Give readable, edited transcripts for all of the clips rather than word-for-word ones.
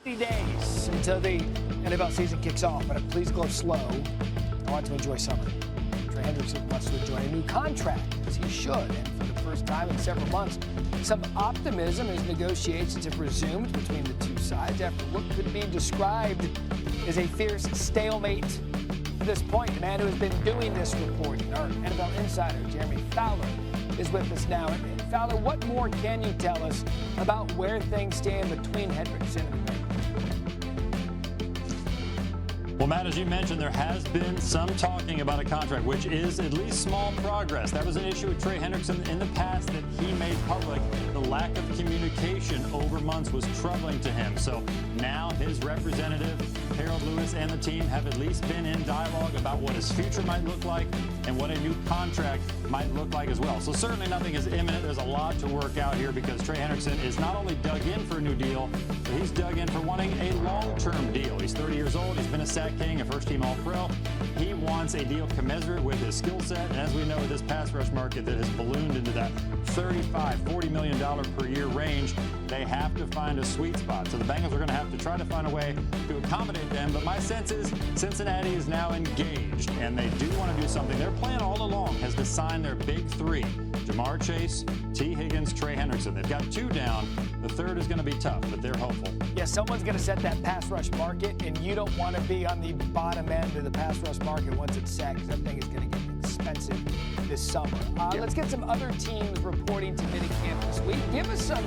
days until the NFL season kicks off, but please go slow. I want to enjoy summer. Trey Hendrickson wants to enjoy a new contract, as he should, and for the first time in several months, some optimism as negotiations have resumed between the two sides after what could be described as a fierce stalemate to this point. The man who has been doing this reporting, our NFL insider, Jeremy Fowler, is with us now. And Fowler, what more can you tell us about where things stand between Hendrickson and the Bengals? Well, Matt, as you mentioned, there has been some talking about a contract, which is at least small progress. That was an issue with Trey Hendrickson in the past that he made public. The lack of communication over months was troubling to him. So now his representative, Harold Lewis, and the team have at least been in dialogue about what his future might look like and what a new contract might look like as well. So certainly nothing is imminent. There's a lot to work out here because Trey Hendrickson is not only dug in for a new deal, but he's dug in for wanting a long-term deal. He's 30 years old. He's been a sack king, a first-team All-Pro. He wants a deal commensurate with his skill set. And as we know, this pass rush market that has ballooned into that $35–40 million per year range, they have to find a sweet spot. So the Bengals are going to have to try to find a way to accommodate them. But my sense is Cincinnati is now engaged, and they do want to do something. Their plan all along has to sign their big three: Jamar Chase, T. Higgins, Trey Hendrickson. They've got two down. The third is going to be tough, but they're hopeful. Yeah, someone's going to set that pass rush market, and you don't want to be on the bottom end of the pass rush market once it's set, because that thing is going to get expensive this summer. Let's get some other teams reporting to minicamp this week. Give us some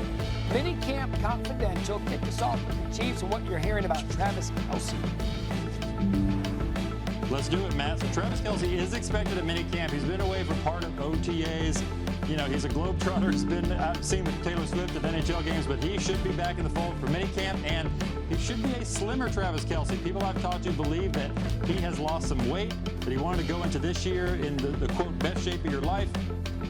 minicamp confidential. Kick us off with the Chiefs and what you're hearing about Travis Kelce. Let's do it, Matt. So Travis Kelce is expected at minicamp. He's been away for part of OTAs. You know, he's a globetrotter. He's been out seen with Taylor Swift at NHL games, but he should be back in the fold for minicamp, and he should be a slimmer Travis Kelce. People I've talked to believe that he has lost some weight, that he wanted to go into this year in the quote, best shape of your life.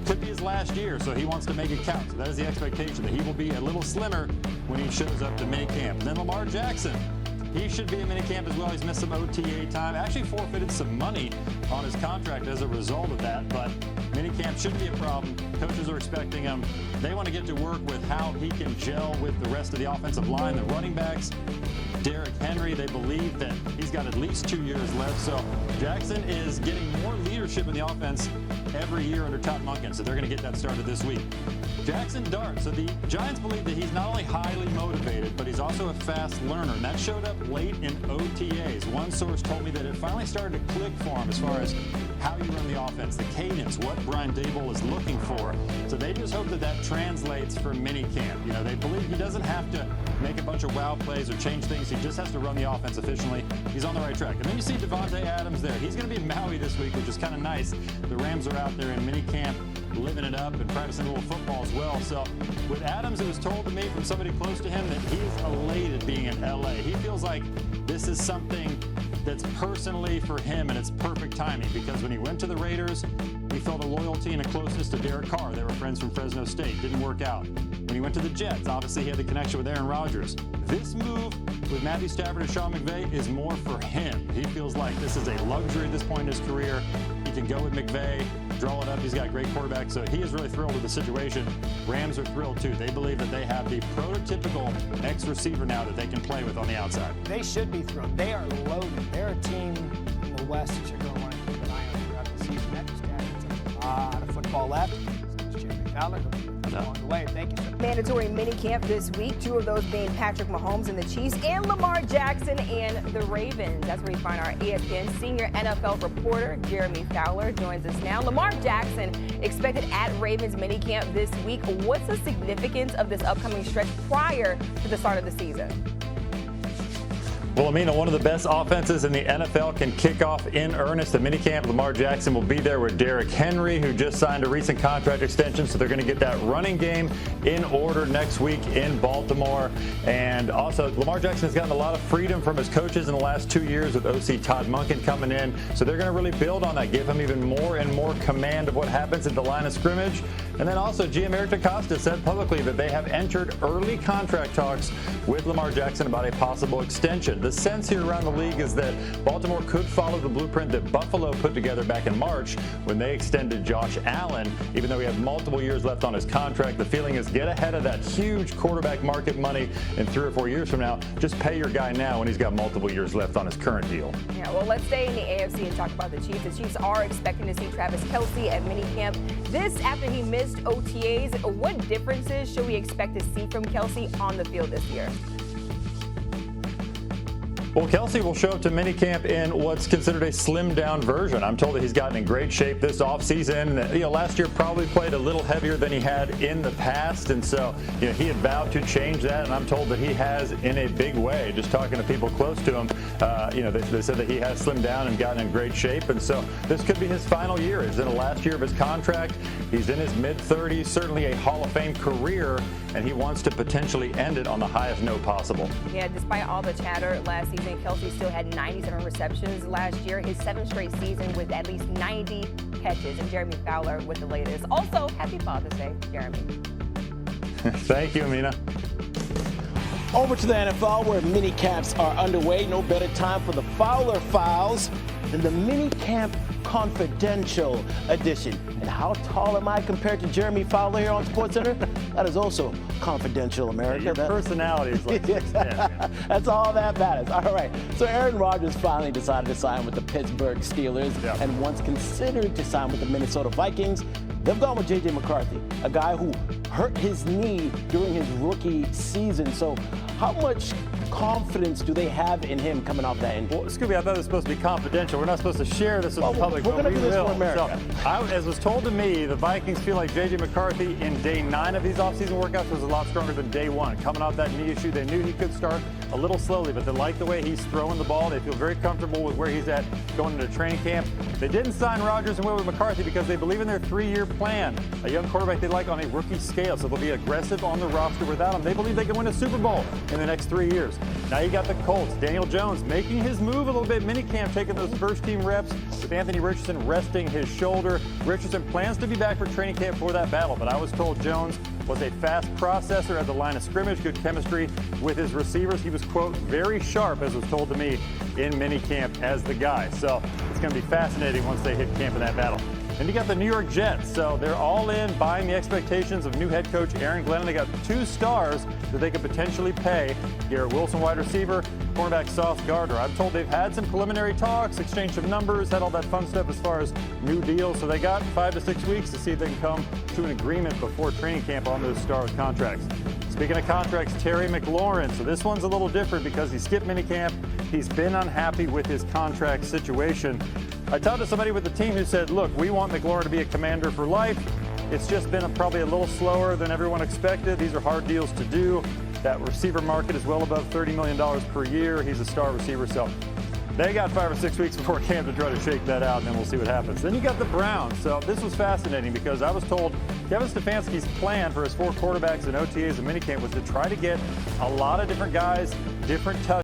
Could be his last year, so he wants to make it count. So that is the expectation, that he will be a little slimmer when he shows up to minicamp. And then Lamar Jackson. He should be in minicamp as well. He's missed some OTA time. Actually forfeited some money on his contract as a result of that. But minicamp shouldn't be a problem. Coaches are expecting him. They want to get to work with how he can gel with the rest of the offensive line, the running backs. Derrick Henry, they believe that he's got at least 2 years left. So Jackson is getting more leadership in the offense every year under Todd Monken. So they're going to get that started this week. Jackson Dart. So the Giants believe that he's not only highly motivated, but he's also a fast learner. And that showed up late in OTAs. One source told me that it finally started to click for him as far as how you run the offense, the cadence, what Brian Daboll is looking for. So they just hope that that translates for minicamp. You know, they believe he doesn't have to make a bunch of wow plays or change things. He just has to run the offense efficiently. He's on the right track. And then you see Devontae Adams there. He's going to be in Maui this week, which is kind of nice. The Rams are out there in minicamp, living it up and practicing a little football as well. So with Adams, it was told to me from somebody close to him that he's elated being in LA. He feels like this is something that's personally for him, and it's perfect timing, because when he went to the Raiders, he felt a loyalty and a closeness to Derek Carr. They were friends from Fresno State. Didn't work out. When he went to the Jets, obviously he had the connection with Aaron Rodgers. This move with Matthew Stafford and Sean McVay is more for him. He feels like this is a luxury at this point in his career. He can go with McVay, draw it up. He's got a great quarterback, so he is really thrilled with the situation. Rams are thrilled too. They believe that they have the prototypical X-receiver now that they can play with on the outside. They should be thrilled. They are loaded. They're a team in the West that you're going to want to keep an eye on throughout the season. Matthew Stafford's a lot of football left. So it's Jeremy Fowler. Along the way. Thank you, sir. Mandatory minicamp this week, two of those being Patrick Mahomes and the Chiefs, and Lamar Jackson and the Ravens. That's where we find our ESPN senior NFL reporter, Jeremy Fowler, joins us now. Lamar Jackson expected at Ravens minicamp this week. What's the significance of this upcoming stretch prior to the start of the season? Well, Amina, one of the best offenses in the NFL can kick off in earnest at minicamp. Lamar Jackson will be there with Derrick Henry, who just signed a recent contract extension, so they're going to get that running game in order next week in Baltimore. And also, Lamar Jackson has gotten a lot of freedom from his coaches in the last 2 years with OC Todd Monken coming in, so they're going to really build on that, give him even more and more command of what happens at the line of scrimmage. And then also, GM Costa said publicly that they have entered early contract talks with Lamar Jackson about a possible extension. The sense here around the league is that Baltimore could follow the blueprint that Buffalo put together back in March when they extended Josh Allen. Even though he had multiple years left on his contract, the feeling is get ahead of that huge quarterback market money in 3 or 4 years from now. Just pay your guy now when he's got multiple years left on his current deal. Yeah, well, let's stay in the AFC and talk about the Chiefs. The Chiefs are expecting to see Travis Kelce at minicamp. This after he missed OTAs. What differences should we expect to see from Kelce on the field this year? Well, Kelce will show up to minicamp in what's considered a slimmed-down version. I'm told that he's gotten in great shape this offseason. Last year probably played a little heavier than he had in the past, and so he had vowed to change that, and I'm told that he has in a big way. Just talking to people close to him, they said that he has slimmed down and gotten in great shape, and so this could be his final year. He's in the last year of his contract. He's in his mid-30s, certainly a Hall of Fame career, and he wants to potentially end it on the highest note possible. Yeah, despite all the chatter last season, Kelce still had 97 receptions last year, his 7th straight season with at least 90 catches. And Jeremy Fowler with the latest. Also, happy Father's Day, Jeremy. Thank you, Amina. Over to the NFL where mini camps are underway. No better time for the Fowler Files than the mini camp confidential edition. And how tall am I compared to Jeremy Fowler here on SportsCenter? That is also confidential, America. Your personality is like That's all that matters. All right. So Aaron Rodgers finally decided to sign with the Pittsburgh Steelers and once considered to sign with the Minnesota Vikings. They've gone with J.J. McCarthy, a guy who hurt his knee during his rookie season. So how much confidence do they have in him coming off that injury? Well, Scooby, I thought it was supposed to be confidential. We're not supposed to share this with the public, we're but going to we do this will. for America. So, as was told to me, the Vikings feel like J.J. McCarthy in day 9 of these offseason workouts was a lot stronger than day 1. Coming off that knee issue, they knew he could start a little slowly, but they like the way he's throwing the ball. They feel very comfortable with where he's at going into training camp. They didn't sign Rodgers and went with McCarthy because they believe in their 3-year plan. A young quarterback they like on a rookie scale, so they'll be aggressive on the roster without him. They believe they can win a Super Bowl in the next 3 years. Now you got the Colts. Daniel Jones making his move a little bit. Minicamp taking those first-team reps with Anthony Richardson resting his shoulder. Richardson plans to be back for training camp for that battle, but I was told Jones was a fast processor at the line of scrimmage, good chemistry with his receivers. He was, quote, very sharp, as was told to me, in minicamp as the guy. So it's going to be fascinating once they hit camp in that battle. And you got the New York Jets, so they're all in, buying the expectations of new head coach Aaron Glenn. They got 2 stars that they could potentially pay. Garrett Wilson, wide receiver, cornerback Sauce Gardner. I'm told they've had some preliminary talks, exchanged some numbers, had all that fun stuff as far as new deals. So they got 5 to 6 weeks to see if they can come to an agreement before training camp on those stars contracts. Speaking of contracts, Terry McLaurin. So this one's a little different because he skipped minicamp. He's been unhappy with his contract situation. I talked to somebody with the team who said, look, we want McLaurin to be a Commander for life. It's just been probably a little slower than everyone expected. These are hard deals to do. That receiver market is well above $30 million per year. He's a star receiver, so they got 5 or 6 weeks before camp to try to shake that out, and then we'll see what happens. Then you got the Browns. So this was fascinating because I was told Kevin Stefanski's plan for his 4 quarterbacks and OTAs and minicamp was to try to get a lot of different guys, different touches.